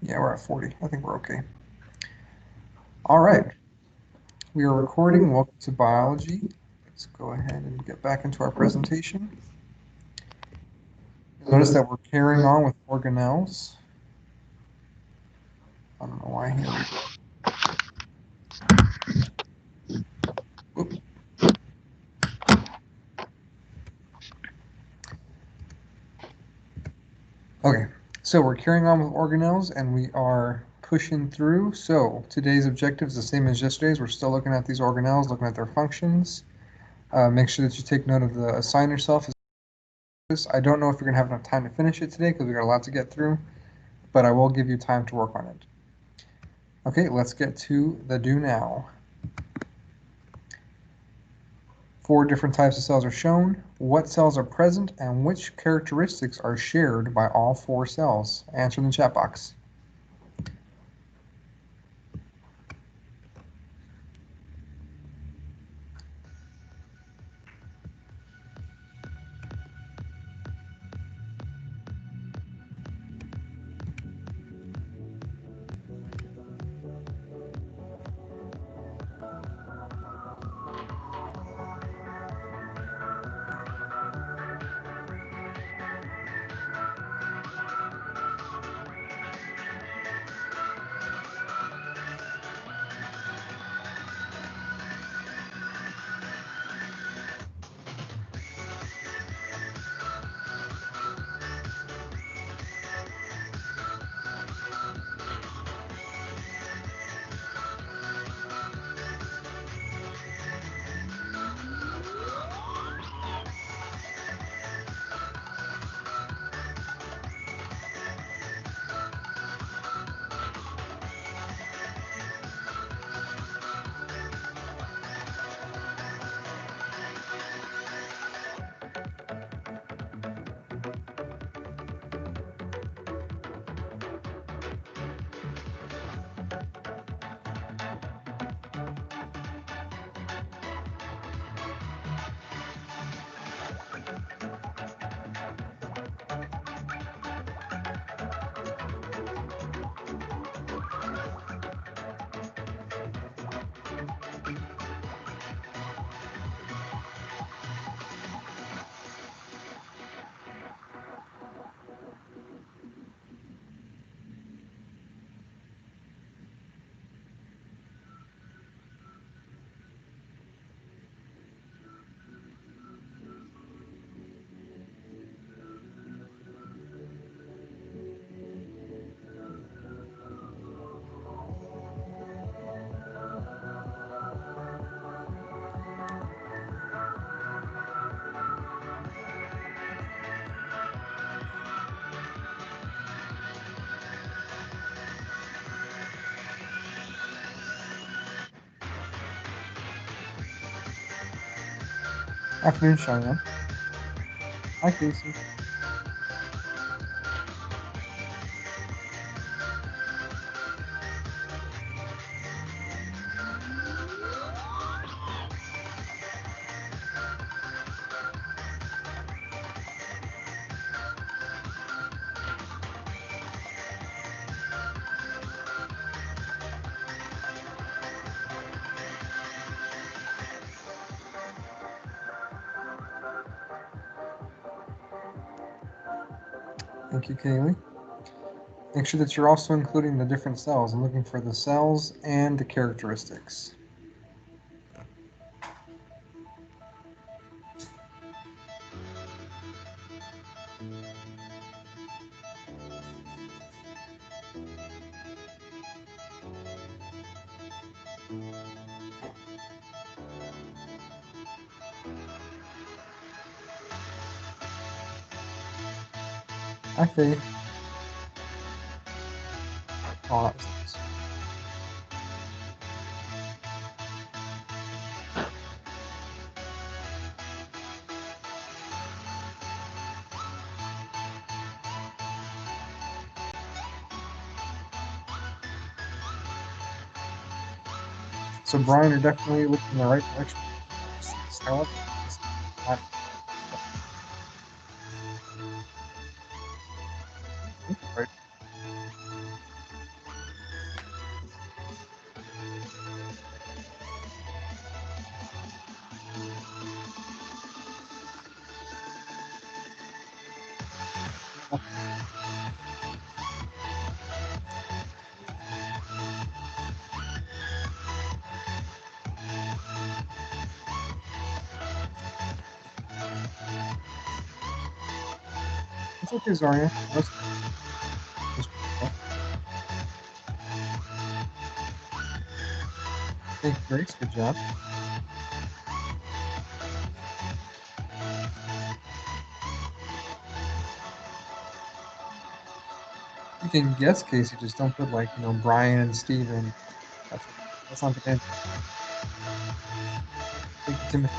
Yeah, we're at 40. I think we're okay. All right. We are recording. Welcome to biology. Let's go ahead and get back into our presentation. You'll notice that we're carrying on with organelles. I don't know why here we go. Okay, so we're carrying on with organelles and we are pushing through. So today's objective is the same as yesterday's. We're still looking at these organelles, looking at their functions. Make sure that you take note of the assign yourself. I don't know if you're going to have enough time to finish it today because we got a lot to get through, but I will give you time to work on it. Okay, let's get to the do now. 4 different types of cells are shown. What cells are present and which characteristics are shared by all 4 cells? Answer in the chat box. Afternoon, Cheyenne. Hi, Casey. Thank you, Kaylee. Make sure that you're also including the different cells. I'm looking for the cells and the characteristics. Hi, Faith. Oh, that was nice. So, Brian, you're definitely looking in the right direction. However, not right. It's okay, Zarya. Thank you, Grace. Good job. You can guess, Casey. Just don't put like Brian and Steven. That's that's not the end. Thank you, Timothy.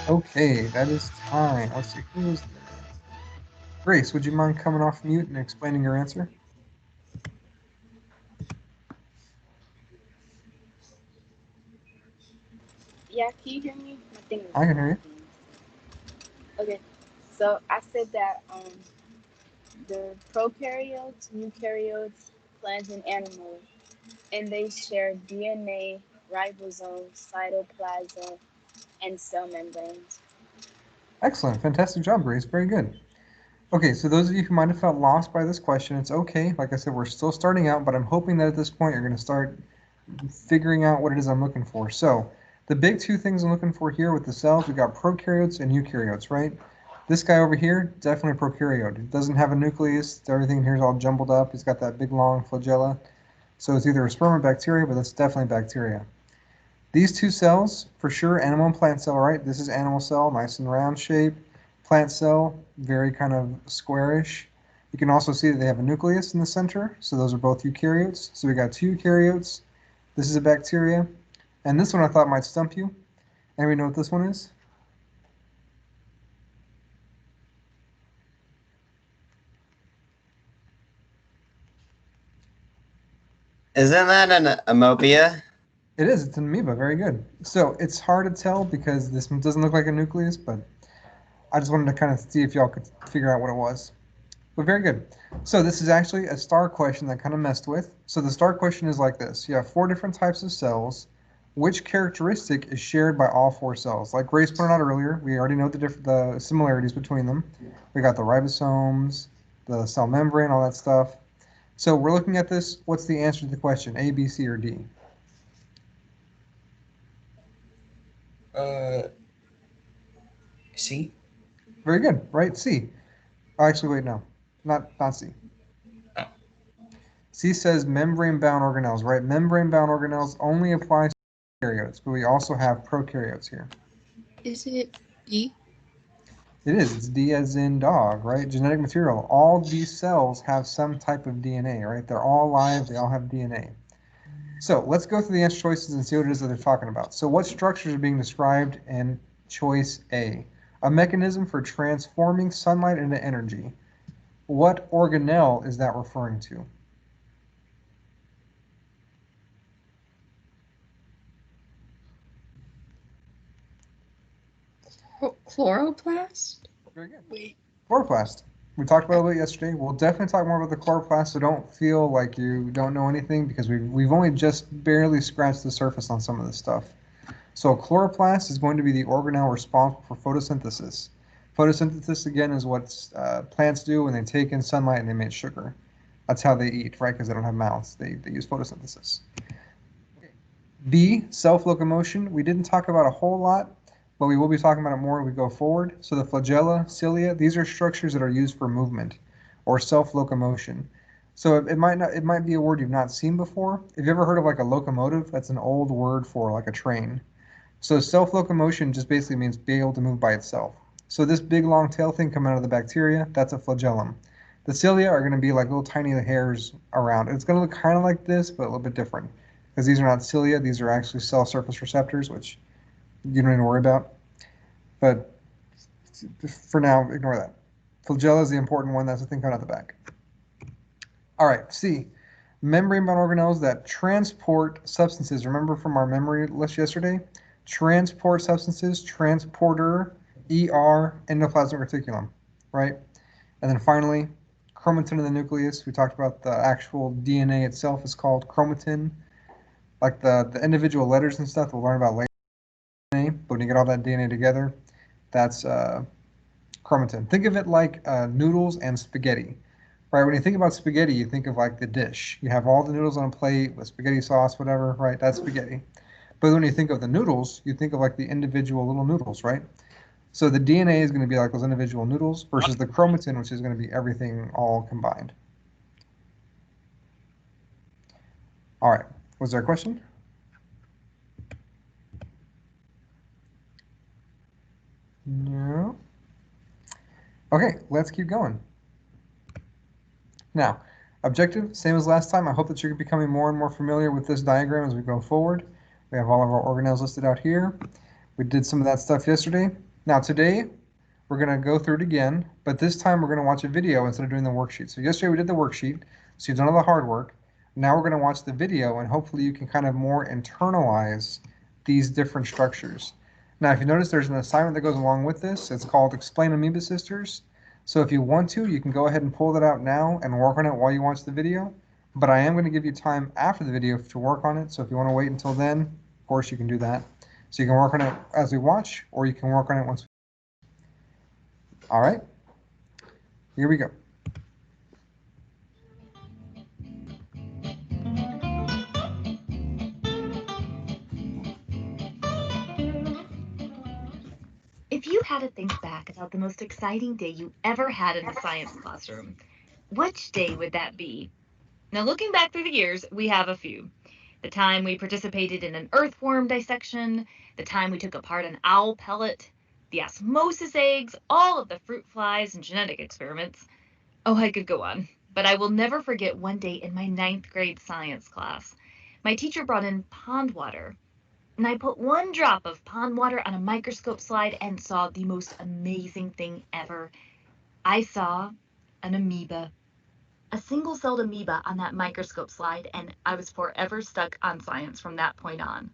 Okay, that is time. Let's see who is there. Grace, would you mind coming off mute and explaining your answer? Yeah, can you hear me? My thing is I can hear you. okay. So I said that the prokaryotes, eukaryotes, plants, and animals, and they share DNA, ribosomes, cytoplasm, and cell membranes. Excellent. Fantastic job, Grace. Very good. Okay, so those of you who might have felt lost by this question, it's okay. Like I said, we're still starting out, but I'm hoping that at this point you're going to start figuring out what it is I'm looking for. So the big two things I'm looking for here with the cells, we got prokaryotes and eukaryotes, right? This guy over here, definitely a prokaryote. It doesn't have a nucleus. Everything in here is all jumbled up. He's got that big long flagella. So it's either a sperm or bacteria, but that's definitely bacteria. These two cells, for sure, animal and plant cell, right? This is animal cell, nice and round shape. Plant cell, very kind of squarish. You can also see that they have a nucleus in the center, so those are both eukaryotes. So we got two eukaryotes. This is a bacteria. And this one I thought might stump you. Anybody know what this one is? Isn't that an amobia? It is. It's an amoeba. Very good. So it's hard to tell because this one doesn't look like a nucleus, but I just wanted to kind of see if y'all could figure out what it was. But very good. So this is actually a star question that kind of messed with. So the star question is like this. You have four different types of cells. Which characteristic is shared by all four cells? Like Grace pointed out earlier, we already know the similarities between them. We got the ribosomes, the cell membrane, all that stuff. So we're looking at this. What's the answer to the question? A, B, C, or D? See? Very good. Right? C. Oh, actually, wait, no. Not C. Oh. C says membrane-bound organelles, right? Membrane-bound organelles only apply to eukaryotes, but we also have prokaryotes here. Is it D? It is. It's D as in dog, right? Genetic material. All these cells have some type of DNA, right? They're all alive. They all have DNA. So let's go through the answer choices and see what it is that they're talking about. So what structures are being described in choice A? A mechanism for transforming sunlight into energy. What organelle is that referring to? Chloroplast? Very good. Wait. Chloroplast. We talked about it a little bit yesterday. We'll definitely talk more about the chloroplast, so don't feel like you don't know anything because we've only just barely scratched the surface on some of this stuff. So chloroplast is going to be the organelle responsible for photosynthesis. Photosynthesis, again, is what plants do when they take in sunlight and they make sugar. That's how they eat, right? Because they don't have mouths. They use photosynthesis. B, self-locomotion. We didn't talk about a whole lot, but we will be talking about it more as we go forward. So the flagella, cilia, these are structures that are used for movement or self-locomotion. So it might be a word you've not seen before. If you ever heard of like a locomotive, that's an old word for like a train. So self-locomotion just basically means being able to move by itself. So this big long tail thing coming out of the bacteria, that's a flagellum. The cilia are going to be like little tiny hairs around. It's going to look kind of like this, but a little bit different because these are not cilia. These are actually cell surface receptors, which you don't need to worry about. But for now, ignore that. Flagella is the important one. That's the thing coming out the back. All right, C. Membrane-bound organelles that transport substances. Remember from our memory list yesterday? Transport substances, transporter, ER, endoplasmic reticulum, right? And then finally, chromatin in the nucleus. We talked about the actual DNA itself is called chromatin. Like the individual letters and stuff we'll learn about later. But when you get all that DNA together, that's chromatin. Think of it like noodles and spaghetti. right? When you think about spaghetti, you think of like the dish. You have all the noodles on a plate with spaghetti sauce, whatever, right? That's spaghetti. But when you think of the noodles, you think of like the individual little noodles, right? So the DNA is going to be like those individual noodles versus the chromatin, which is going to be everything all combined. All right. Was there a question? No. Okay, let's keep going. Now, objective, same as last time. I hope that you're becoming more and more familiar with this diagram as we go forward. We have all of our organelles listed out here. We did some of that stuff yesterday. Now today, we're going to go through it again, but this time we're going to watch a video instead of doing the worksheet. So yesterday we did the worksheet, so you've done all the hard work. Now we're going to watch the video, and hopefully you can kind of more internalize these different structures. Now, if you notice, there's an assignment that goes along with this. It's called Explain Amoeba Sisters. So if you want to, you can go ahead and pull that out now and work on it while you watch the video. But I am going to give you time after the video to work on it. So if you want to wait until then, of course you can do that. So you can work on it as we watch, or you can work on it once. All right, here we go. If you had to think back about the most exciting day you ever had in the science classroom, which day would that be? Now, looking back through the years, we have a few. The time we participated in an earthworm dissection, the time we took apart an owl pellet, the osmosis eggs, all of the fruit flies and genetic experiments. Oh, I could go on. But I will never forget one day in my 9th grade science class. My teacher brought in pond water, and I put one drop of pond water on a microscope slide and saw the most amazing thing ever. I saw an amoeba, a single-celled amoeba on that microscope slide, and I was forever stuck on science from that point on.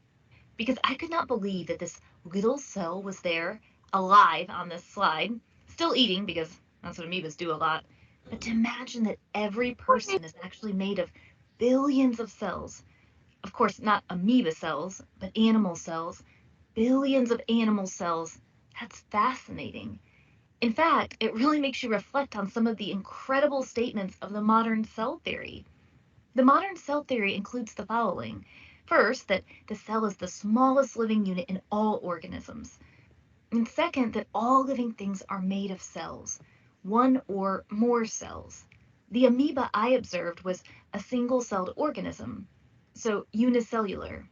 Because I could not believe that this little cell was there, alive on this slide, still eating, because that's what amoebas do a lot. But to imagine that every person is actually made of billions of cells. Of course, not amoeba cells, but animal cells. Billions of animal cells. That's fascinating. In fact, it really makes you reflect on some of the incredible statements of the modern cell theory. The modern cell theory includes the following. First, that the cell is the smallest living unit in all organisms. And second, that all living things are made of cells, one or more cells. The amoeba I observed was a single-celled organism, so unicellular.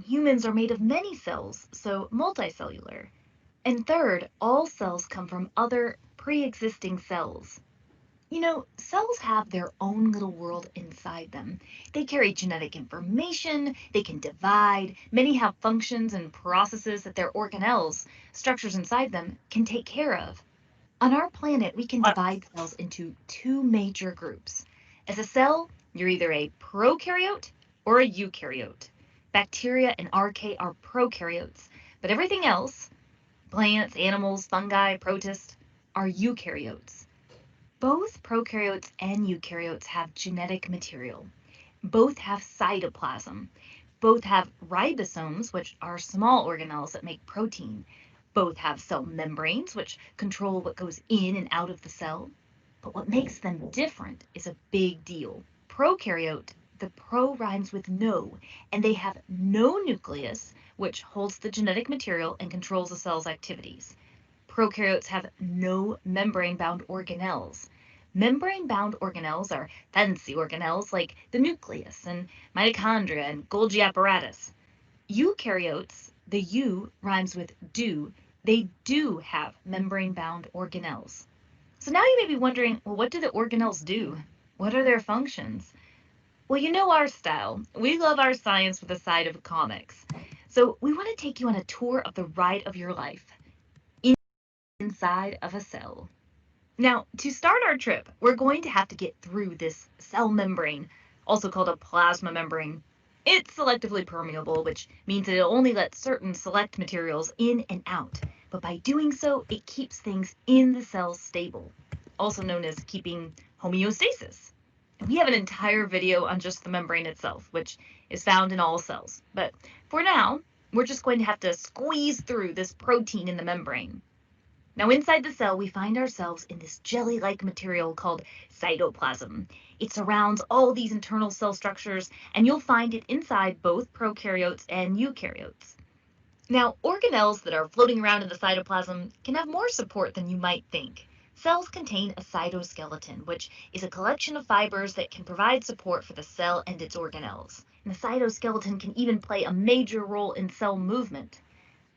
Humans are made of many cells, so multicellular. And third, all cells come from other pre-existing cells. You know, cells have their own little world inside them. They carry genetic information, they can divide, many have functions and processes that their organelles, structures inside them, can take care of. On our planet, we can divide cells into two major groups. As a cell, you're either a prokaryote or a eukaryote. Bacteria and archaea are prokaryotes, but everything else, plants, animals, fungi, protists, are eukaryotes. Both prokaryotes and eukaryotes have genetic material. Both have cytoplasm. Both have ribosomes, which are small organelles that make protein. Both have cell membranes, which control what goes in and out of the cell. But what makes them different is a big deal. Prokaryote, the pro rhymes with no, and they have no nucleus, which holds the genetic material and controls the cell's activities. Prokaryotes have no membrane-bound organelles. Membrane-bound organelles are fancy organelles like the nucleus and mitochondria and Golgi apparatus. Eukaryotes, the U rhymes with do, they do have membrane-bound organelles. So now you may be wondering, well, what do the organelles do? What are their functions? Well, you know our style. We love our science with a side of comics. So we want to take you on a tour of the ride of your life inside of a cell. Now, to start our trip, we're going to have to get through this cell membrane, also called a plasma membrane. It's selectively permeable, which means that it'll only let certain select materials in and out. But by doing so, it keeps things in the cell stable, also known as keeping homeostasis. And we have an entire video on just the membrane itself, which is found in all cells. But for now, we're just going to have to squeeze through this protein in the membrane. Now, inside the cell, we find ourselves in this jelly-like material called cytoplasm. It surrounds all these internal cell structures, and you'll find it inside both prokaryotes and eukaryotes. Now, organelles that are floating around in the cytoplasm can have more support than you might think. Cells contain a cytoskeleton, which is a collection of fibers that can provide support for the cell and its organelles. And the cytoskeleton can even play a major role in cell movement.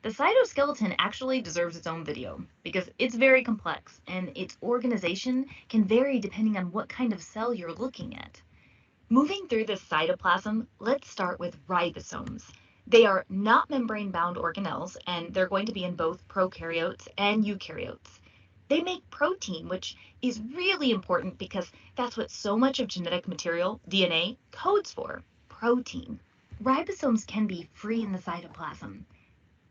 The cytoskeleton actually deserves its own video because it's very complex and its organization can vary depending on what kind of cell you're looking at. Moving through the cytoplasm, let's start with ribosomes. They are not membrane-bound organelles, and they're going to be in both prokaryotes and eukaryotes. They make protein, which is really important because that's what so much of genetic material, DNA, codes for, protein. Ribosomes can be free in the cytoplasm,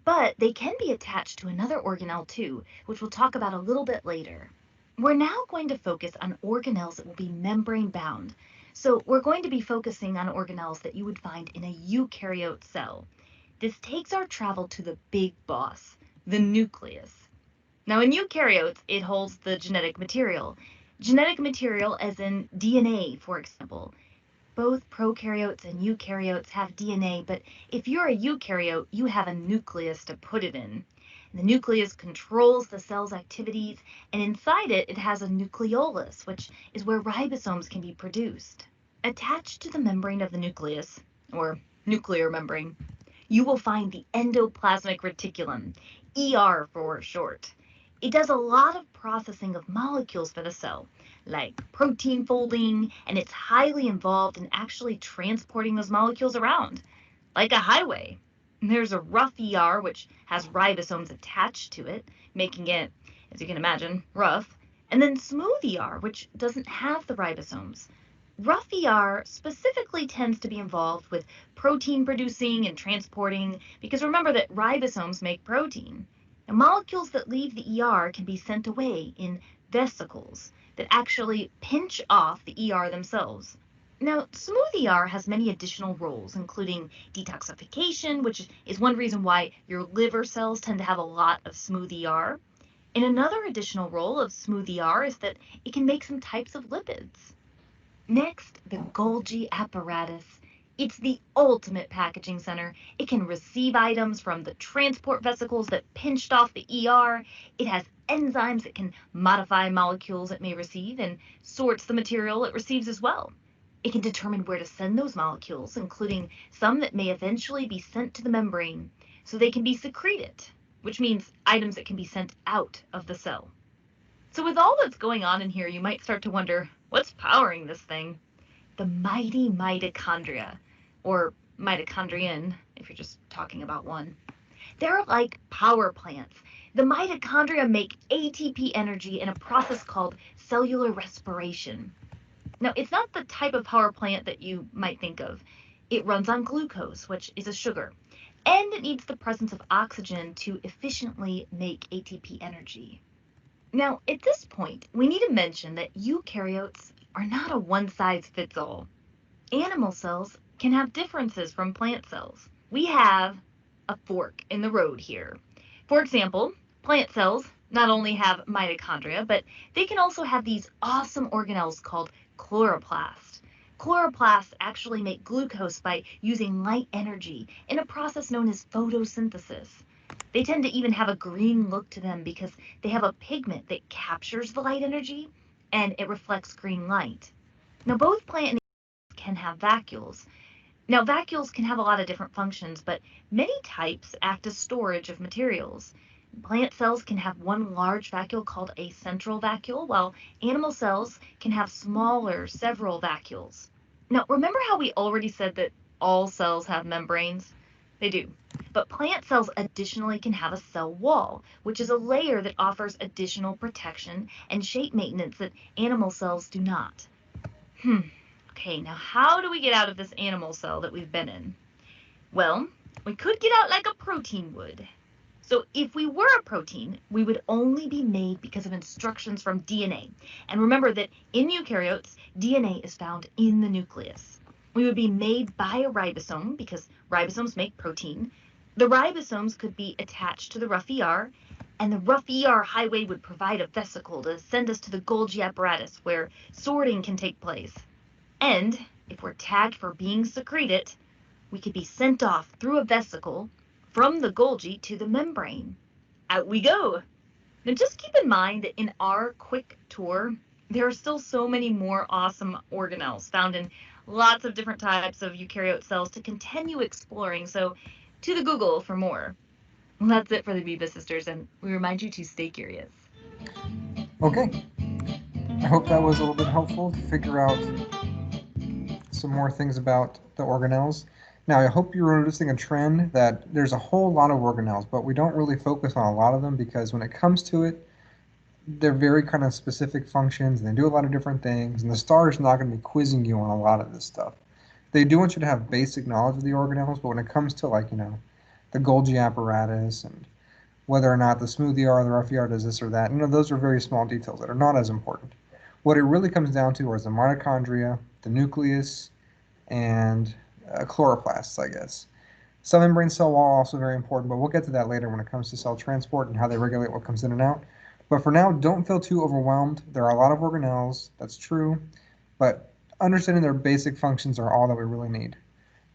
but they can be attached to another organelle too, which we'll talk about a little bit later. We're now going to focus on organelles that will be membrane-bound. So we're going to be focusing on organelles that you would find in a eukaryote cell. This takes our travel to the big boss, the nucleus. Now in eukaryotes, it holds the genetic material. Genetic material as in DNA, for example. Both prokaryotes and eukaryotes have DNA, but if you're a eukaryote, you have a nucleus to put it in. The nucleus controls the cell's activities, and inside it, it has a nucleolus, which is where ribosomes can be produced. Attached to the membrane of the nucleus, or nuclear membrane, you will find the endoplasmic reticulum, ER for short. It does a lot of processing of molecules for the cell, like protein folding, and it's highly involved in actually transporting those molecules around, like a highway. There's a rough ER, which has ribosomes attached to it, making it, as you can imagine, rough, and then smooth ER, which doesn't have the ribosomes. Rough ER specifically tends to be involved with protein producing and transporting, because remember that ribosomes make protein. And molecules that leave the ER can be sent away in vesicles that actually pinch off the ER themselves. Now, smooth ER has many additional roles, including detoxification, which is one reason why your liver cells tend to have a lot of smooth ER. And another additional role of smooth ER is that it can make some types of lipids. Next, the Golgi apparatus. It's the ultimate packaging center. It can receive items from the transport vesicles that pinched off the ER. It has enzymes that can modify molecules it may receive and sorts the material it receives as well. It can determine where to send those molecules, including some that may eventually be sent to the membrane so they can be secreted, which means items that can be sent out of the cell. So with all that's going on in here, you might start to wonder, what's powering this thing? The mighty mitochondria, or mitochondrion, if you're just talking about one. They're like power plants. The mitochondria make ATP energy in a process called cellular respiration. Now, it's not the type of power plant that you might think of. It runs on glucose, which is a sugar, and it needs the presence of oxygen to efficiently make ATP energy. Now, at this point, we need to mention that eukaryotes are not a one-size-fits-all. Animal cells can have differences from plant cells. We have a fork in the road here. For example, plant cells not only have mitochondria, but they can also have these awesome organelles called chloroplasts. Chloroplasts actually make glucose by using light energy in a process known as photosynthesis. They tend to even have a green look to them because they have a pigment that captures the light energy and it reflects green light. Now, both plant and animals can have vacuoles. Now, vacuoles can have a lot of different functions, but many types act as storage of materials. Plant cells can have one large vacuole called a central vacuole, while animal cells can have smaller, several vacuoles. Now, remember how we already said that all cells have membranes? They do. But plant cells additionally can have a cell wall, which is a layer that offers additional protection and shape maintenance that animal cells do not. Okay, now how do we get out of this animal cell that we've been in? Well, we could get out like a protein would. So if we were a protein, we would only be made because of instructions from DNA. And remember that in eukaryotes, DNA is found in the nucleus. We would be made by a ribosome because ribosomes make protein. The ribosomes could be attached to the rough ER, And the rough ER highway would provide a vesicle to send us to the Golgi apparatus where sorting can take place. And if we're tagged for being secreted, we could be sent off through a vesicle from the Golgi to the membrane. Out we go. Now just keep in mind that in our quick tour, there are still so many more awesome organelles found in lots of different types of eukaryote cells to continue exploring, so to the Google for more. That's it for the Biba sisters, and we remind you to stay curious. Okay. I hope that was a little bit helpful to figure out some more things about the organelles. Now, I hope you're noticing a trend that there's a whole lot of organelles, but we don't really focus on a lot of them because when it comes to it, they're very kind of specific functions and they do a lot of different things, and the star is not going to be quizzing you on a lot of this stuff. They do want you to have basic knowledge of the organelles, but when it comes to, like, the Golgi apparatus and whether or not the smooth ER or the rough ER does this or that, those are very small details that are not as important. What it really comes down to is the mitochondria, the nucleus, and chloroplasts, I guess. Cell membrane, cell wall, also very important, but we'll get to that later when it comes to cell transport and how they regulate what comes in and out. But for now, don't feel too overwhelmed. There are a lot of organelles, that's true, but understanding their basic functions are all that we really need.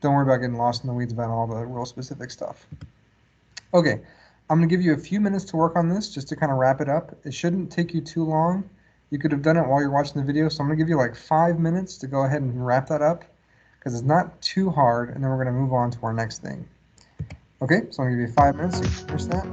Don't worry about getting lost in the weeds about all the real specific stuff. Okay, I'm going to give you a few minutes to work on this just to kind of wrap it up. It shouldn't take you too long. You could have done it while you're watching the video, so I'm going to give you like 5 minutes to go ahead and wrap that up because it's not too hard, and then we're going to move on to our next thing. Okay, so I'm going to give you 5 minutes to finish that.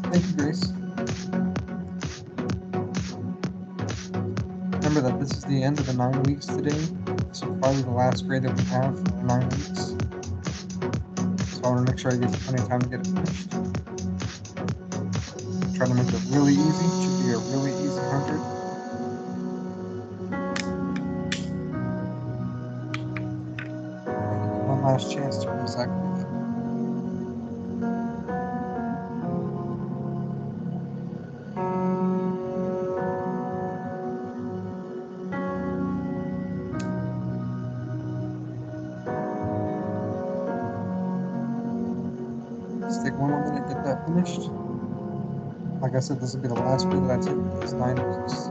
Thank you, Grace. Remember that this is the end of the 9 weeks today. This will probably be the last grade that we have for 9 weeks. So I want to make sure I give you plenty of time to get it finished. Try to make it really easy. It should be a really easy 100. I'll give you one last chance to exactly that. one more minute, get that finished. Like I said, this will be the last period that I take for these 9 weeks.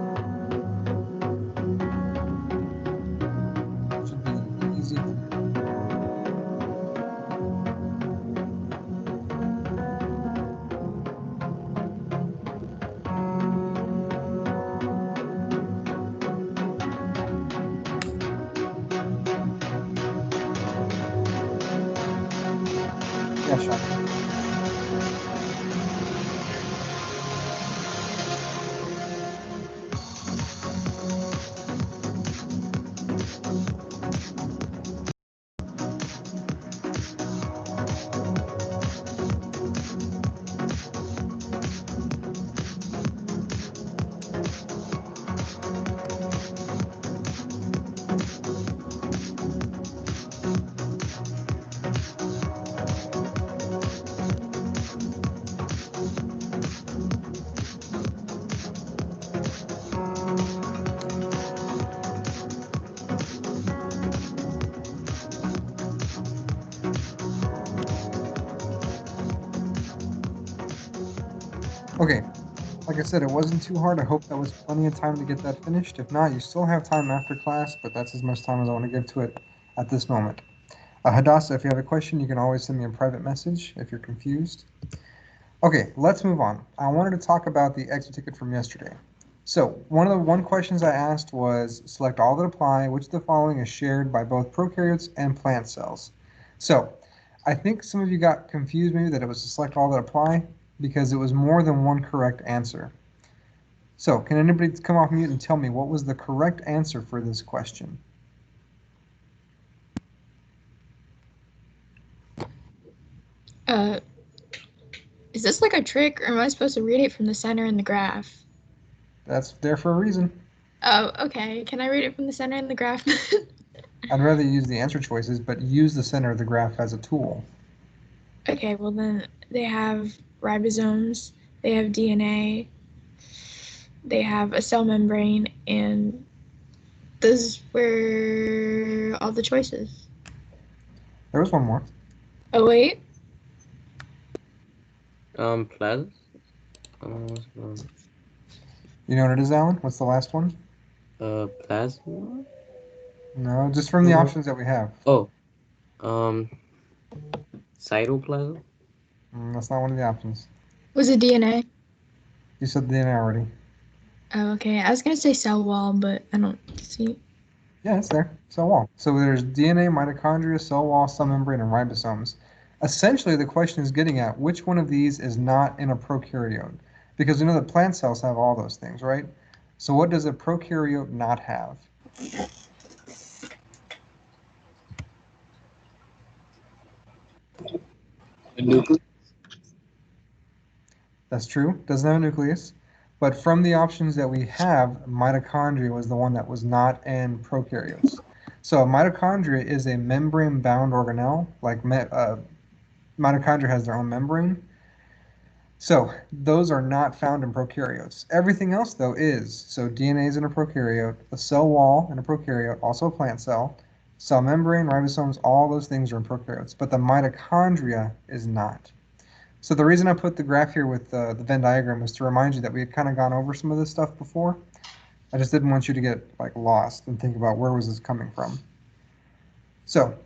Should be easy. Yeah, Sean. Okay, like I said, it wasn't too hard. I hope that was plenty of time to get that finished. If not, you still have time after class, but that's as much time as I want to give to it at this moment. Hadassah, if you have a question, you can always send me a private message if you're confused. Okay, let's move on. I wanted to talk about the exit ticket from yesterday. So one questions I asked was select all that apply, which of the following is shared by both prokaryotes and plant cells. So I think some of you got confused maybe that it was to select all that apply because it was more than one correct answer. So can anybody come off mute and tell me what was the correct answer for this question? Is this like a trick, or am I supposed to read it from the center in the graph? That's there for a reason. Oh, okay. Can I read it from the center in the graph? I'd rather use the answer choices, but use the center of the graph as a tool. Okay, well then they have ribosomes, they have DNA, they have a cell membrane, and those were all the choices. There was one more. Oh wait, Plasma. You know what it is, Alan? What's the last one? Plasma. No, just from the options that we have. Oh, cytoplasm. That's not one of the options. was it DNA? You said DNA already. Oh, okay. I was gonna say cell wall, but I don't see. Yeah, it's there. Cell wall. So there's DNA, mitochondria, cell wall, cell membrane, and ribosomes. Essentially, the question is getting at which one of these is not in a prokaryote? Because we know that plant cells have all those things, right? So what does a prokaryote not have? A nucleus. That's true. Doesn't have a nucleus. But from the options that we have, mitochondria was the one that was not in prokaryotes. So mitochondria is a membrane-bound organelle, like mitochondria has their own membrane. So those are not found in prokaryotes. Everything else, though, is. So DNA is in a prokaryote, a cell wall in a prokaryote, also a plant cell membrane, ribosomes, all those things are in prokaryotes, but the mitochondria is not. So the reason I put the graph here with the Venn diagram was to remind you that we had kind of gone over some of this stuff before. I just didn't want you to get like lost and think about where was this coming from. So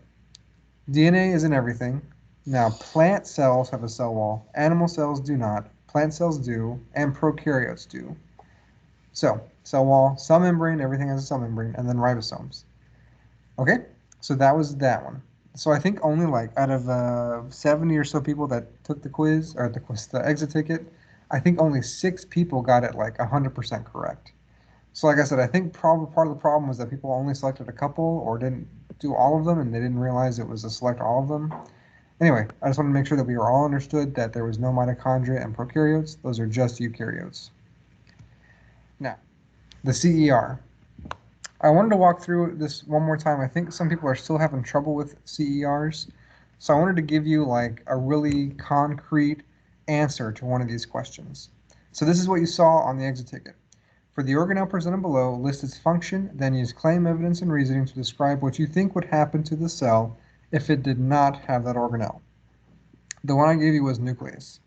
DNA is in everything. Now plant cells have a cell wall. Animal cells do not. Plant cells do, and prokaryotes do. So cell wall, cell membrane, everything has a cell membrane, and then ribosomes. Okay, so that was that one. So I think only like out of 70 or so people that took the quiz or the exit ticket, I think only 6 people got it like 100% correct. So like I said, I think probably part of the problem was that people only selected a couple or didn't do all of them, and they didn't realize it was to select all of them. Anyway, I just want to make sure that we were all understood that there was no mitochondria and prokaryotes. Those are just eukaryotes. Now, the CER. I wanted to walk through this one more time. I think some people are still having trouble with CERs. So I wanted to give you like a really concrete answer to one of these questions. So this is what you saw on the exit ticket. For the organelle presented below, list its function, then use claim, evidence, and reasoning to describe what you think would happen to the cell if it did not have that organelle. The one I gave you was nucleus.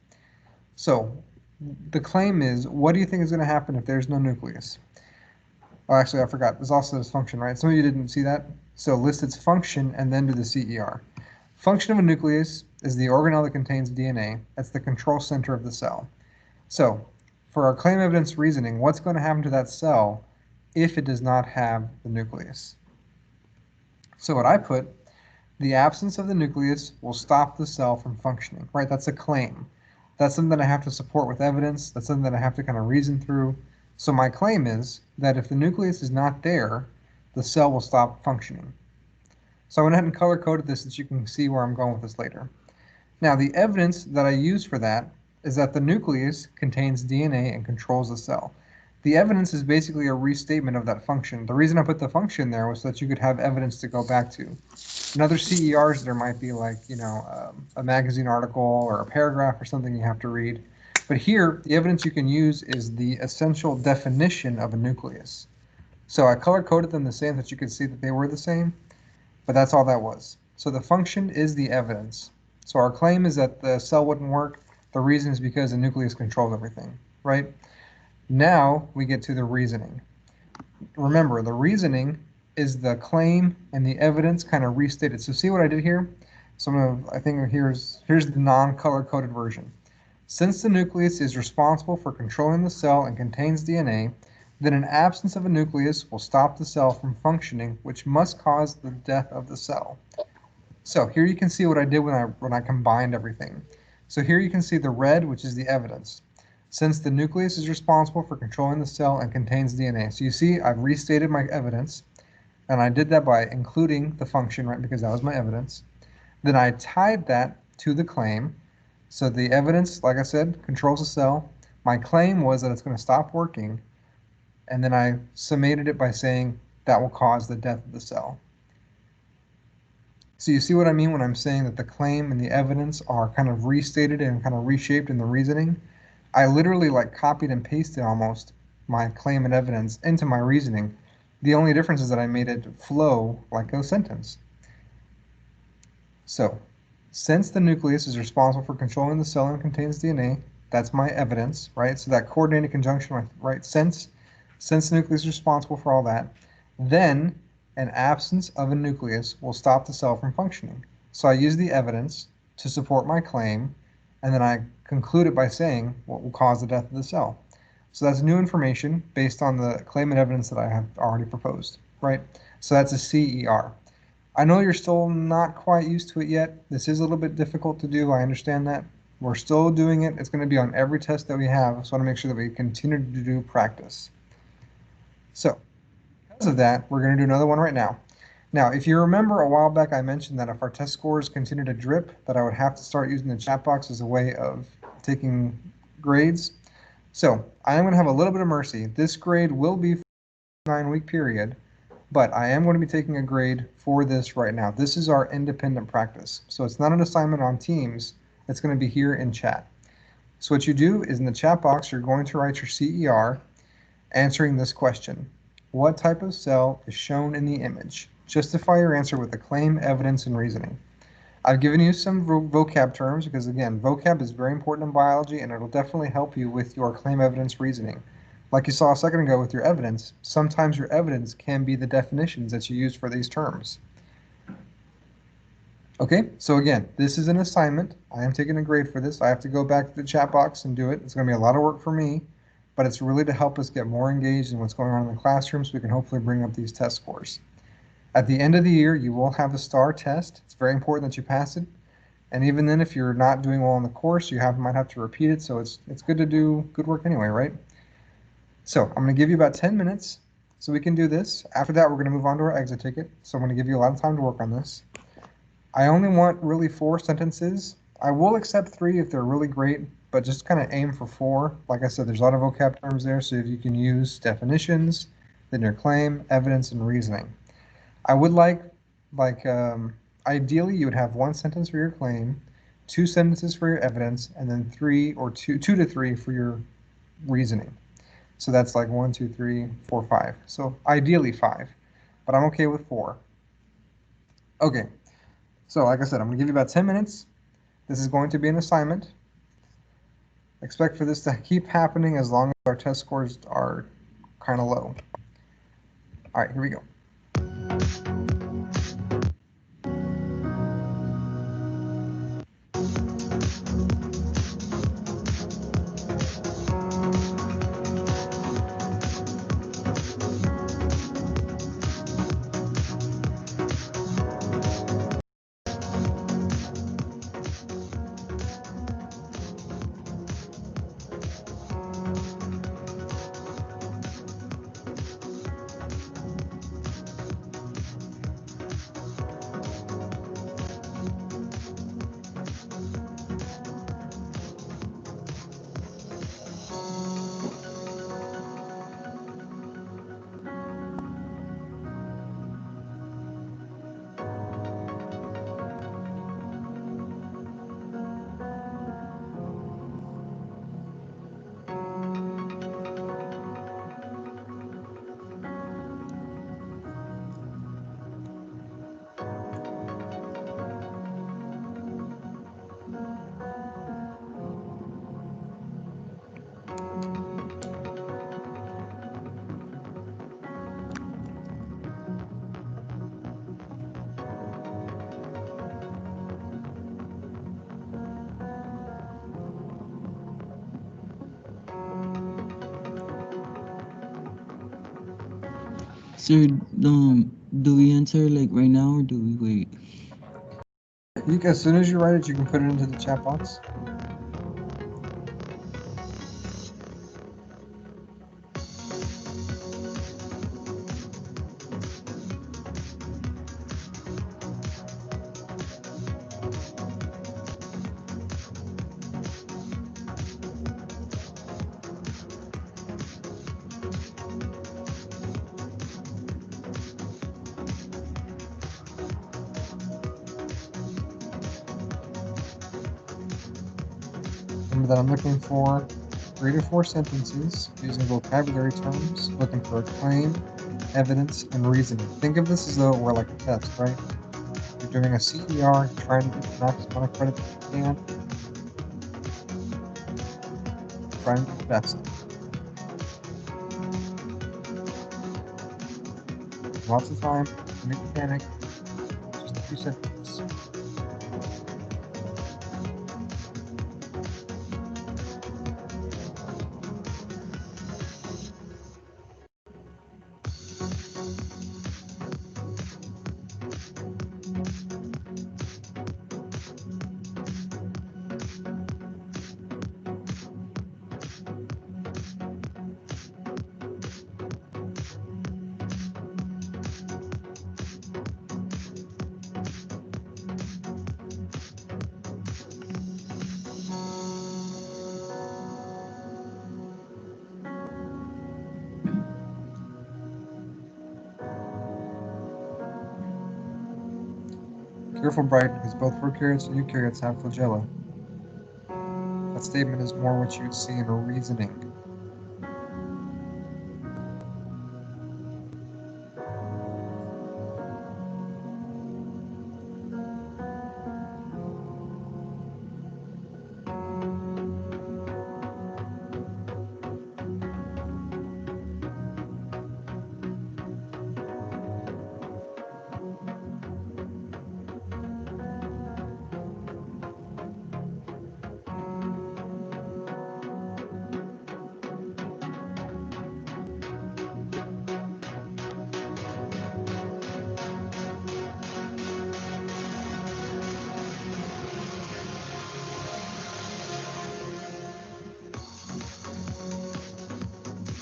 So the claim is, what do you think is going to happen if there's no nucleus? Oh, actually, I forgot. There's also this function, right? Some of you didn't see that. So list its function and then do the CER. Function of a nucleus is the organelle that contains DNA. That's the control center of the cell. So for our claim evidence reasoning, what's going to happen to that cell if it does not have the nucleus? So what I put, the absence of the nucleus will stop the cell from functioning, right? That's a claim. That's something that I have to support with evidence. That's something that I have to kind of reason through. So my claim is that if the nucleus is not there, the cell will stop functioning. So I went ahead and color coded this so that you can see where I'm going with this later. Now, the evidence that I use for that is that the nucleus contains DNA and controls the cell. The evidence is basically a restatement of that function. The reason I put the function there was so that you could have evidence to go back to. In other CERs, there might be like, a magazine article or a paragraph or something you have to read. But here, the evidence you can use is the essential definition of a nucleus. So I color coded them the same so that you could see that they were the same, but that's all that was. So the function is the evidence. So our claim is that the cell wouldn't work. The reason is because the nucleus controls everything, right? Now we get to the reasoning. Remember, the reasoning is the claim and the evidence kind of restated. So see what I did here? So I think here's the non-color coded version. Since the nucleus is responsible for controlling the cell and contains DNA, then an absence of a nucleus will stop the cell from functioning, which must cause the death of the cell. So here you can see what I did when I combined everything. So here you can see the red, which is the evidence. Since the nucleus is responsible for controlling the cell and contains DNA. So you see I've restated my evidence, and I did that by including the function, right, because that was my evidence. Then I tied that to the claim. So the evidence, like I said, controls the cell. My claim was that it's going to stop working, and then I summated it by saying that will cause the death of the cell. So you see what I mean when I'm saying that the claim and the evidence are kind of restated and kind of reshaped in the reasoning? I literally like copied and pasted almost my claim and evidence into my reasoning. The only difference is that I made it flow like a sentence. So, since the nucleus is responsible for controlling the cell and contains DNA, that's my evidence, right? So that coordinated conjunction, right? Since the nucleus is responsible for all that, then an absence of a nucleus will stop the cell from functioning. So I use the evidence to support my claim, and then I conclude it by saying what will cause the death of the cell. So that's new information based on the claim and evidence that I have already proposed, right? So that's a CER. I know you're still not quite used to it yet. This is a little bit difficult to do. I understand that. We're still doing it. It's going to be on every test that we have. So I want to make sure that we continue to do practice. So because of that, we're going to do another one right now. Now, if you remember a while back, I mentioned that if our test scores continue to drip, that I would have to start using the chat box as a way of taking grades. So I am going to have a little bit of mercy. This grade will be for a 9-week period, but I am going to be taking a grade for this right now. This is our independent practice. So it's not an assignment on Teams. It's going to be here in chat. So what you do is in the chat box, you're going to write your CER answering this question. What type of cell is shown in the image? Justify your answer with the claim, evidence, and reasoning. I've given you some vocab terms because, again, vocab is very important in biology, and it'll definitely help you with your claim, evidence, reasoning. Like you saw a second ago with your evidence, sometimes your evidence can be the definitions that you use for these terms. Okay, so again, this is an assignment. I am taking a grade for this. I have to go back to the chat box and do it. It's going to be a lot of work for me, but it's really to help us get more engaged in what's going on in the classroom so we can hopefully bring up these test scores. At the end of the year, you will have the STAR test. It's very important that you pass it. And even then, if you're not doing well in the course, you might have to repeat it. So it's good to do good work anyway, right? So I'm going to give you about 10 minutes so we can do this. After that, we're going to move on to our exit ticket. So I'm going to give you a lot of time to work on this. I only want really 4 sentences. I will accept 3 if they're really great, but just kind of aim for 4. Like I said, there's a lot of vocab terms there, so if you can use definitions, then your claim, evidence, and reasoning. I would ideally you would have 1 sentence for your claim, 2 sentences for your evidence, and then 2 to 3 for your reasoning. So that's like 1, 2, 3, 4, 5. So ideally 5, but I'm okay with 4. Okay, so like I said, I'm gonna give you about 10 minutes. This is going to be an assignment. Expect for this to keep happening as long as our test scores are kind of low. All right, here we go. Sir, do we answer like right now or do we wait? As soon as you write it, you can put it into the chat box. Remember that I'm looking for 3 to 4 sentences using vocabulary terms, looking for a claim, evidence, and reasoning. Think of this as though it were like a test, right? You're doing a CER, trying to get the max amount of credit that you can, trying to get the best. Lots of time, no need to panic, just a few sentences. Careful, Bright, because both prokaryotes and eukaryotes have flagella. That statement is more what you'd see in a reasoning.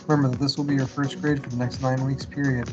Remember that this will be your first grade for the next 9 weeks period.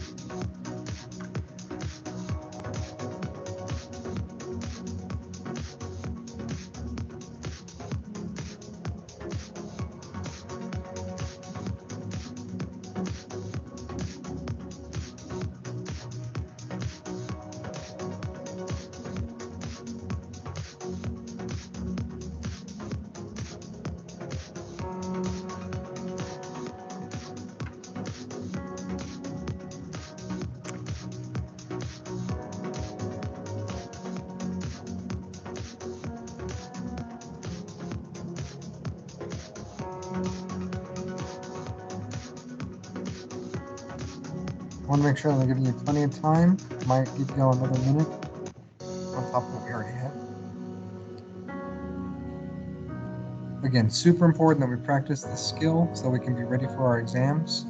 want to make sure that I'm giving you plenty of time. Might give you all another minute on top of what we already had. Again, super important that we practice this skill so we can be ready for our exams.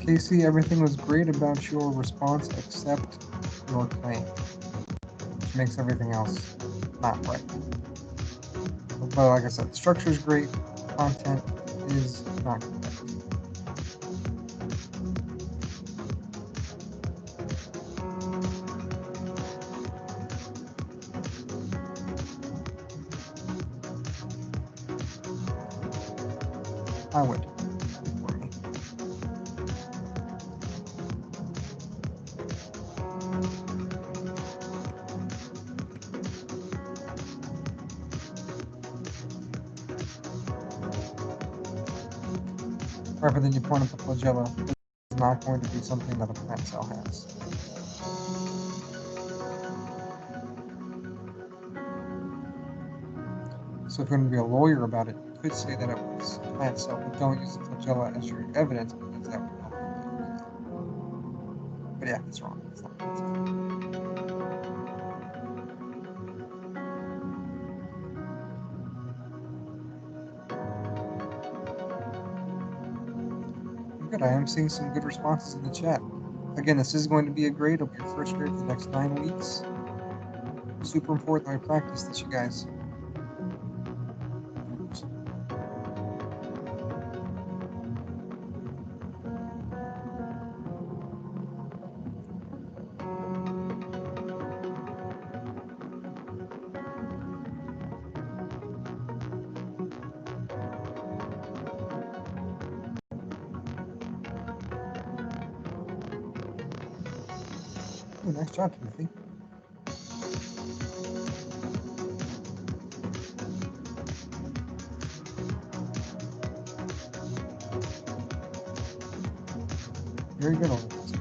Casey, everything was great about your response except your claim, which makes everything else not right. But like I said, the structure is great, content is not correct. I would. For me. Right, but then you point at the flagella. It's not going to be something that a plant cell has. So if you're going to be a lawyer about it, you could say that it was a plant cell, but don't use the flagella as your evidence because that would help you. But yeah, it's wrong. It's not a plant cell. Good. I am seeing some good responses in the chat. Again, this is going to be a grade. It'll be your first grade for the next 9 weeks. Super important that I practice this, you guys. Ooh, nice job, Timothy. Very good on this.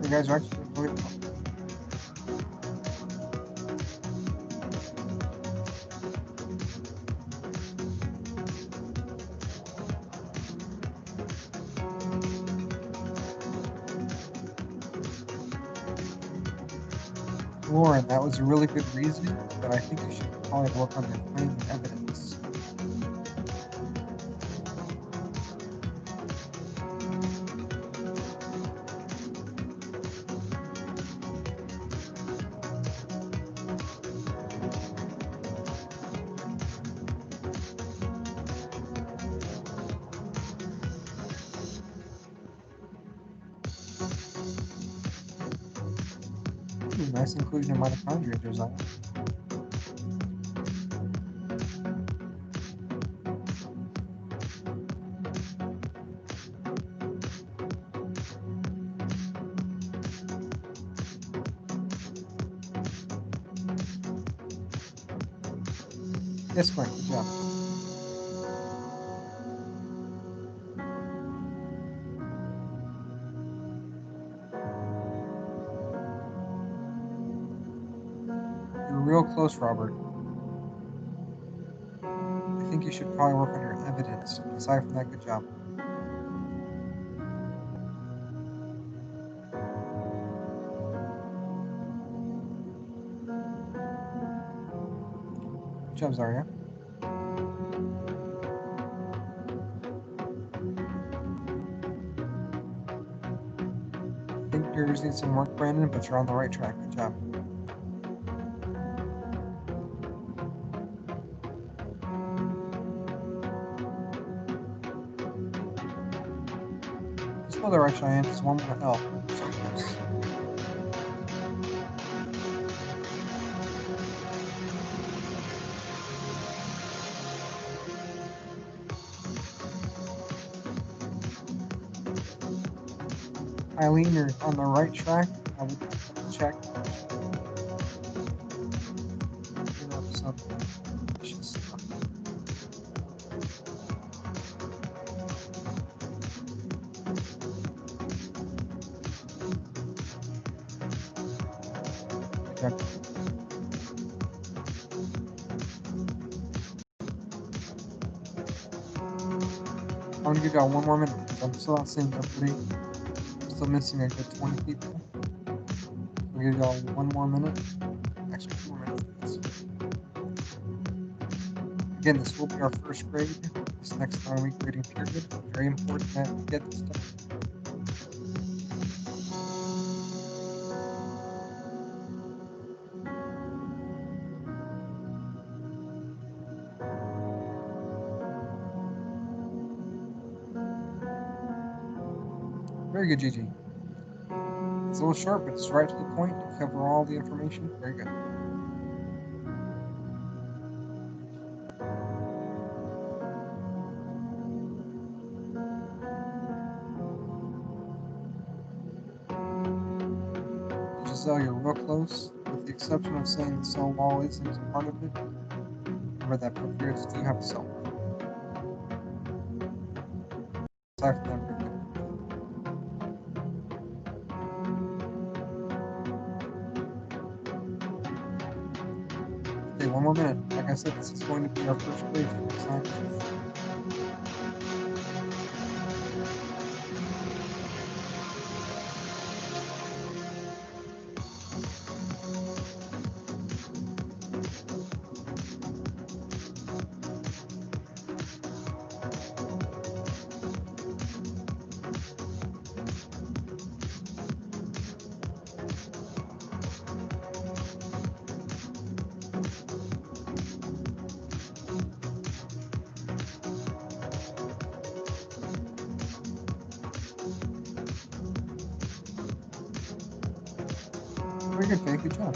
You guys are actually doing really well. Lauren, that was a really good reasoning, but I think you should probably work on your claim and evidence. Ooh, nice inclusion of mitochondria, Josiah. Yes, Frank, good job. You're real close, Robert. I think you should probably work on your evidence. Aside from that, good job. Good job, Zaria. I think yours needs some work, Brandon, but you're on the right track. Good job. Still the right, Cheyenne. Just one more L. So close. Eileen, you're on the right track. I would check. You know, some vicious stuff. Good job. I'm gonna give y'all one more minute because I'm still not seeing everybody. I'm still missing a good 20 people. I'll give y'all one more minute. Actually, 2 more minutes. Again, this will be our first grade. This next 9-week grading period. Very important that we get this done. Very good, Gigi. It's a little short, but it's right to the point. You cover all the information. Very good. Giselle, you're real close, with the exception of saying the cell wall isn't part of it. Remember that prokaryotes do have a cell wall. Aside from that, very good. Okay, one more minute. Like I said, this is going to be our first grade for the science. Very good, Faye. Good job.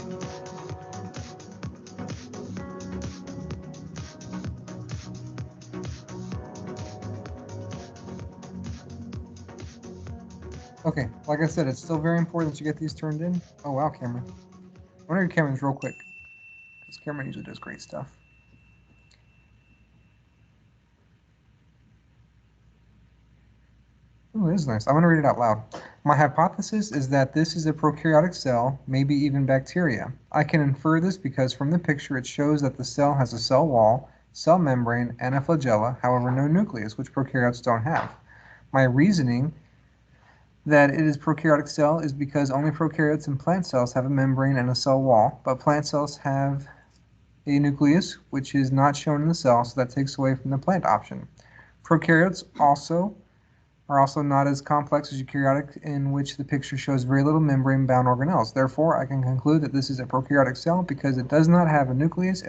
Okay, like I said, it's still very important that you get these turned in. Oh, wow, Cameron. I wonder if Cameron's real quick, because Cameron usually does great stuff. Oh, it is nice. I'm going to read it out loud. My hypothesis is that this is a prokaryotic cell, maybe even bacteria. I can infer this because from the picture it shows that the cell has a cell wall, cell membrane, and a flagella, however no nucleus, which prokaryotes don't have. My reasoning that it is prokaryotic cell is because only prokaryotes and plant cells have a membrane and a cell wall, but plant cells have a nucleus, which is not shown in the cell, so that takes away from the plant option. Prokaryotes are also not as complex as eukaryotic, in which the picture shows very little membrane-bound organelles. Therefore, I can conclude that this is a prokaryotic cell because it does not have a nucleus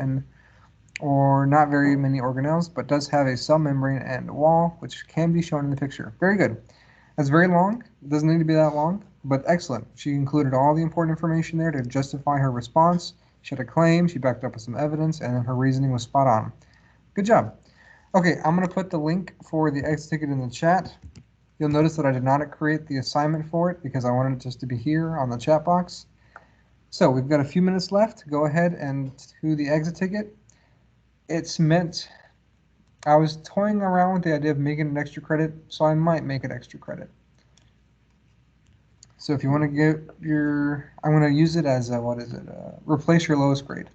or not very many organelles, but does have a cell membrane and wall, which can be shown in the picture. Very good. That's very long. It doesn't need to be that long, but excellent. She included all the important information there to justify her response. She had a claim, she backed up with some evidence, and her reasoning was spot on. Good job. Okay, I'm going to put the link for the X ticket in the chat. You'll notice that I did not create the assignment for it because I wanted it just to be here on the chat box. So we've got a few minutes left. Go ahead and do the exit ticket. It's meant, I was toying around with the idea of making an extra credit, so I might make it extra credit. So if you want to get I'm going to use it as replace your lowest grade.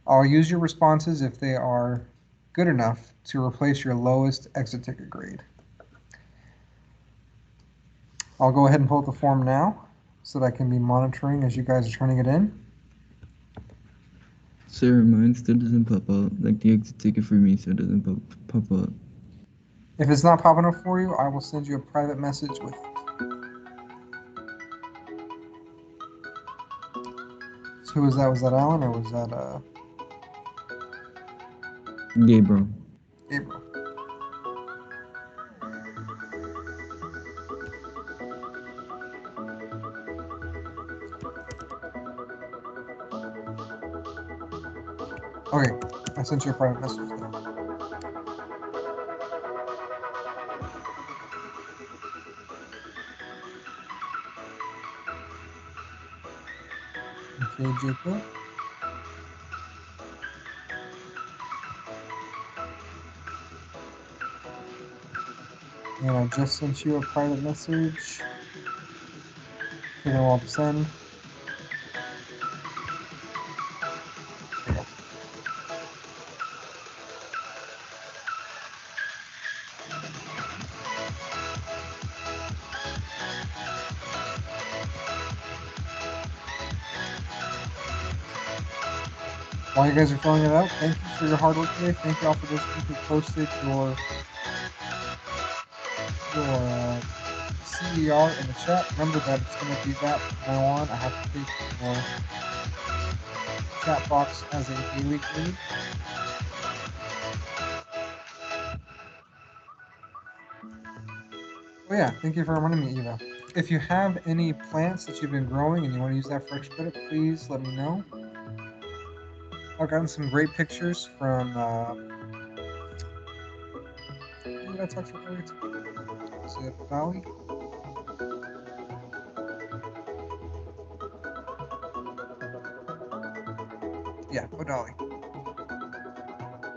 I'll use your responses if they are good enough to replace your lowest exit ticket grade. I'll go ahead and pull up the form now so that I can be monitoring as you guys are turning it in. Sir, mine still doesn't pop out. Like the exit ticket for me still doesn't pop up. If it's not popping up for you, I will send you a private message with it. So who was that? Was that Alan or was that Gabriel. Gabriel? Okay, I sent you a private message then. Okay, Jacob. And I just sent you a private message. Taking a while to send. There you go. While you guys are filling it out, thank you for your hard work today. Thank you all for those of you who posted your CER in the chat. Remember that it's going to be that from now on. I have to take the chat box as a daily grade. Oh yeah, thank you for reminding me, Eva. If you have any plants that you've been growing and you want to use that for extra credit, please let me know. I've gotten some great pictures from who did I talk to earlier today? Was it Valley? Yeah, Odali.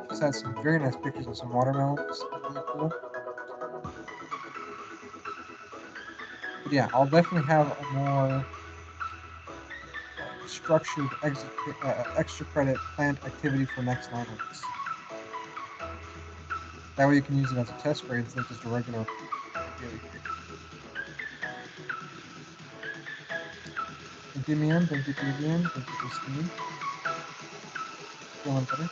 She's had some very nice pictures of some watermelons. Really cool. But yeah, I'll definitely have a more structured extra credit planned activity for next 9 weeks. That way you can use it as a test grade instead of just a regular daily grade. Thank you, Mian. Thank you, Fabian. Thank you, Christine. Feeling better?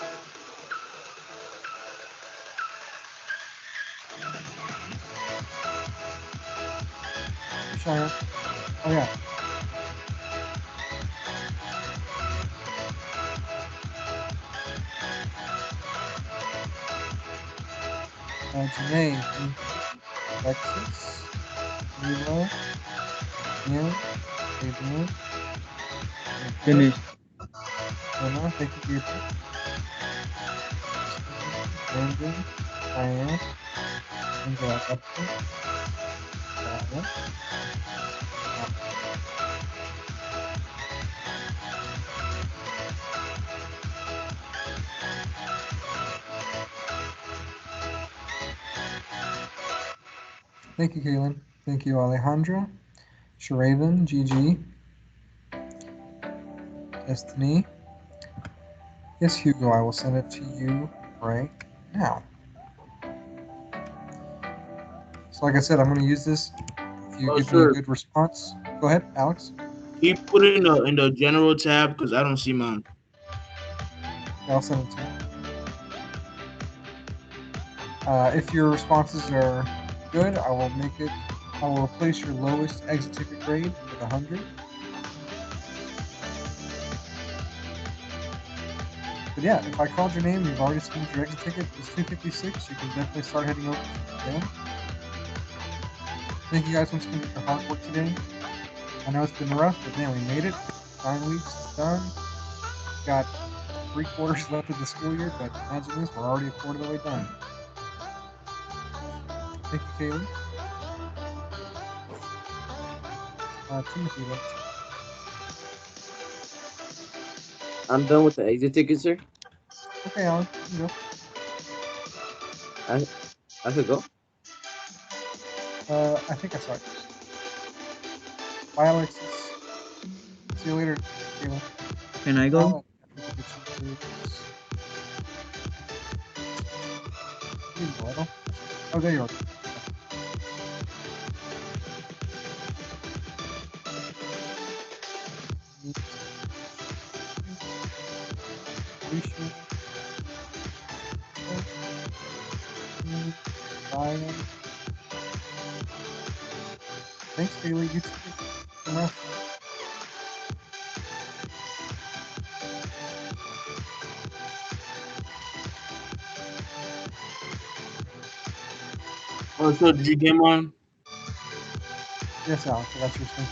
Shire. Oh yeah. Janae, thank you. Alexis, Mila, Ian, Fabian, Finished. Anna, thank you, Gabriel. Christine, Brandon, Diane, Angela Upton, Sarah, thank you, Kaylin. Thank you, Alejandra, Sharaven, Gigi, Destiny. Yes, Hugo, I will send it to you right now. So like I said, I'm going to use this. If you give me a good response, go ahead, Alex. Can you put it in the general tab because I don't see mine. Yeah, I'll send it to you. If your responses are good, I will make it. I will replace your lowest exit ticket grade with 100. But yeah, if I called your name and you've already submitted your exit ticket, it's 256. You can definitely start heading over to the exam. Thank you guys once again for your hard work today. I know it's been rough, but man, we made it. 9 weeks, it's done. Got 3 quarters left of the school year, but imagine this, we're already a quarter of the way done. Thank you, Kaylee. Timothy, let's see. I'm done with the exit ticket, sir. Okay, Alan, you go. I could go. I think I saw it. Bye, Alexis. See you later, Kayla. Can I go? Alan, I think you can go. Oh, there you are. Ryan. Thanks, Bailey. You too. Enough. Oh, so did you get one? Yes, Alex, I got your thing.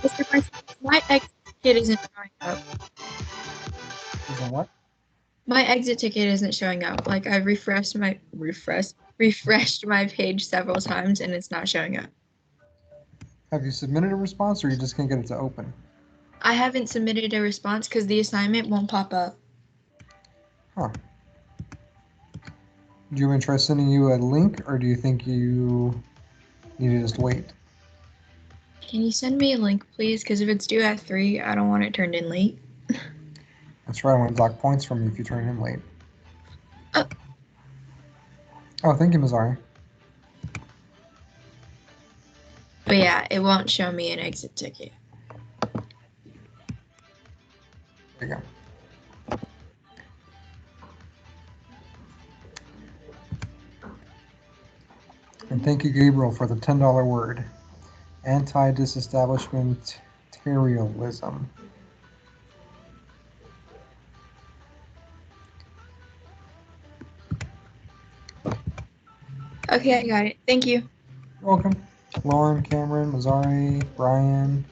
Mr. Price, my exit ticket isn't showing up. Isn't what? My exit ticket isn't showing up. Like I refreshed my page several times and it's not showing up. Have you submitted a response or you just can't get it to open? I haven't submitted a response because the assignment won't pop up. Huh. Do you want me to try sending you a link or do you think you need to just wait? Can you send me a link, please? Because if it's due at 3, I don't want it turned in late. That's right, I want to dock points from you if you turn in late. Oh. Oh, thank you, Mazari. But yeah, it won't show me an exit ticket. There you go. And thank you, Gabriel, for the $10 word. Anti-disestablishmentarianism. Okay, I got it. Thank you. You're welcome. Lauren, Cameron, Mazari, Brian,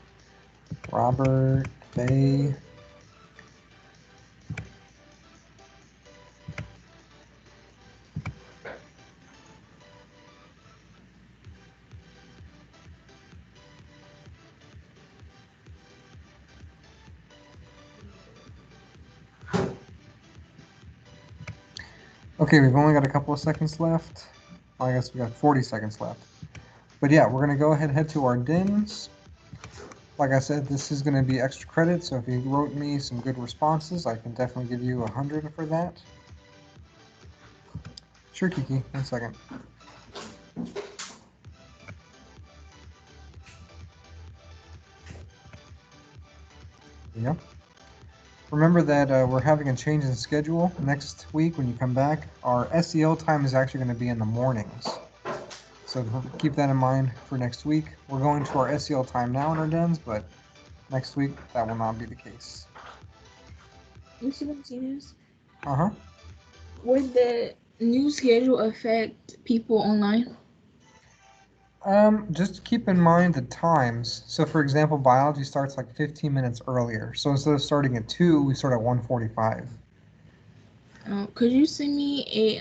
Robert, Faye. Okay, we've only got a couple of seconds left. Well, I guess we got 40 seconds left. But yeah, we're gonna go ahead and head to our DINs. Like I said, this is gonna be extra credit, so if you wrote me some good responses, I can definitely give you 100 for that. Sure, Kiki, 1 second. There you go. Remember that we're having a change in schedule next week when you come back. Our SEL time is actually going to be in the mornings. So keep that in mind for next week. We're going to our SEL time now in our dens, but next week that will not be the case. Mr. Martinez, Uh-huh. would the new schedule affect people online? Just keep in mind the times. So for example, biology starts like 15 minutes earlier. So instead of starting at 2, we start at 1:45. Could you send me a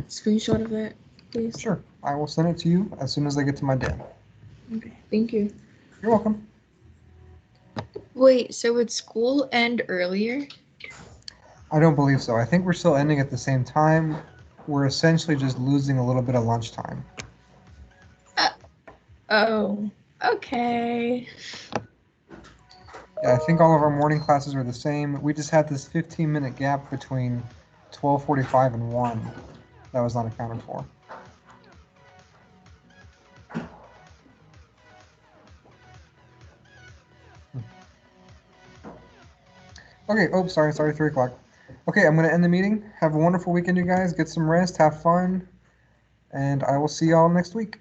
screenshot of that, please? Sure. I will send it to you as soon as I get to my den. Okay, thank you. You're welcome. Wait, so would school end earlier? I don't believe so. I think we're still ending at the same time. We're essentially just losing a little bit of lunchtime. Oh, okay. Yeah, I think all of our morning classes are the same. We just had this 15-minute gap between 12:45 and 1 that was not accounted for. Okay, oh, sorry, 3 o'clock. Okay, I'm going to end the meeting. Have a wonderful weekend, you guys. Get some rest, have fun, and I will see y'all next week.